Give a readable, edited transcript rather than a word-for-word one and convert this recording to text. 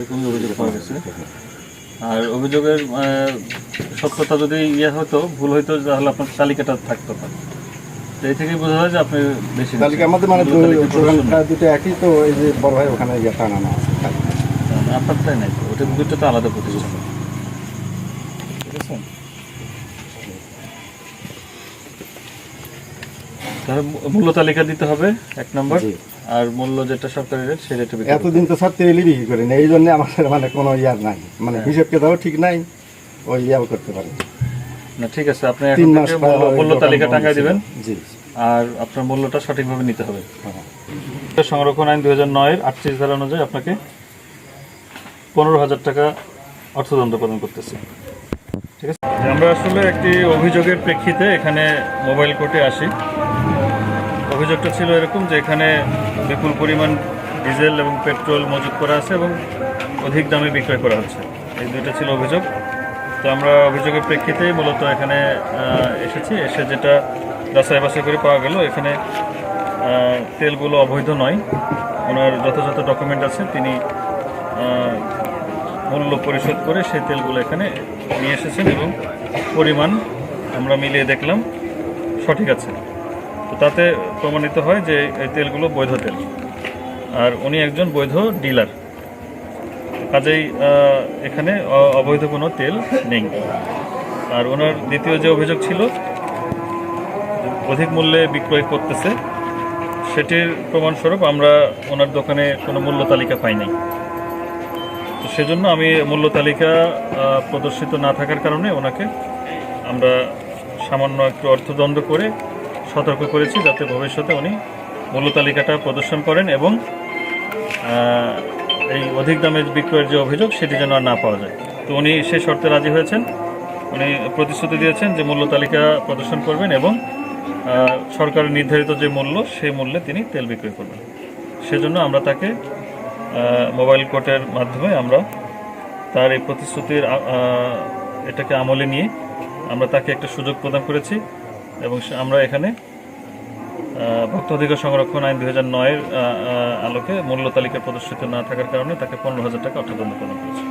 এরকমই অভিযোগ পাওয়া গেছে। আর অভিযোগের সত্যতা যদি হতো, ভুল হইতো, তাহলে আপনার তালিকাটা থাকতো না। তো এই থেকেই বোঝা যায় যে আপনি বেশি তালিকা আমাদের মানে দুটো একই, তো এই যে বড় ভাই ওখানে টানানো আছে। আপনারটাই নাই তো, ওটা দুটো তো আলাদা প্রতিষ্ঠান। ঠিক আছে, তাহলে মূল্য তালিকা দিতে হবে 1 নম্বর। আর মূল্য যেটা সরকারি রেট সেই রেটে বিক্রি। এতদিন তো স্যার তেলই বিক্রি করি না, এই জন্য আমাদের মানে কোনো ইয়ার নাই, মানে হিসেব কেতাও ঠিক নাই, ওই ইয়াও করতে পারি না। ঠিক আছে, আপনি এখন থেকে মূল্য তালিকা টাঙ্গাই দিবেন। জি, আর আপনার মূল্যটা সঠিকভাবে নিতে হবে। সংরক্ষণ আইন 2009-এর 38 ধারা অনুযায়ী আপনাকে 15,000 টাকা অর্থদণ্ড প্রদান করতেছি। ঠিক আছে, আমরা আসলে একটি অভিযোগের প্রেক্ষিতে এখানে মোবাইল কোর্টে আসি। অভিযোগটা ছিল এরকম যে এখানে বিপুল পরিমাণ ডিজেল এবং পেট্রোল মজুত করা আছে এবং অধিক দামে বিক্রয় করা হচ্ছে। এই দুইটা ছিল অভিযোগ। তো আমরা অভিযোগের প্রেক্ষিতেই মূলত এখানে এসেছি। এসে যেটা যাচাই বাছাই করে পাওয়া গেল, এখানে তেলগুলো অবৈধ নয়। ওনার যথাযথ ডকুমেন্ট আছে, তিনি মূল্য পরিশোধ করে সেই তেলগুলো এখানে নিয়ে এসেছেন এবং পরিমাণ আমরা মিলিয়ে দেখলাম সঠিক আছে। তো তাতে প্রমাণিত হয় যে এই তেলগুলো বৈধ তেল, আর উনি একজন বৈধ ডিলার। কাজেই এখানে অবৈধ কোনো তেল নেই। আর ওনার দ্বিতীয় যে অভিযোগ ছিল অধিক মূল্যে বিক্রয় করতেছে, সেটির প্রমাণস্বরূপ আমরা ওনার দোকানে কোনো মূল্য তালিকা পাই নাই। তো সেজন্য আমি মূল্য তালিকা প্রদর্শিত না থাকার কারণে ওনাকে আমরা সামান্য একটু অর্থদণ্ড করে সতর্ক করেছি, যাতে ভবিষ্যতে উনি মূল্য তালিকাটা প্রদর্শন করেন এবং এই অধিক দামে বিক্রয়ের যে অভিযোগ সেটি যেন আর না পাওয়া যায়। তো উনি সেই শর্তে রাজি হয়েছেন। উনি প্রতিশ্রুতি দিয়েছেন যে মূল্য তালিকা প্রদর্শন করবেন এবং সরকারের নির্ধারিত যে মূল্য সেই মূল্যে তিনি তেল বিক্রয় করবেন। সেজন্য আমরা তাকে মোবাইল কোর্টের মাধ্যমে আমরা তার এই প্রতিশ্রুতির এটাকে আমলে নিয়ে আমরা তাকে একটা সুযোগ প্রদান করেছি এবং আমরা এখানে ভোক্তা অধিকার সংরক্ষণ আইন 2009-এর আলোকে মূল্য তালিকা প্রদর্শিত না থাকার কারণে তাকে 15,000 টাকা অর্থদণ্ড প্রদান করেছি।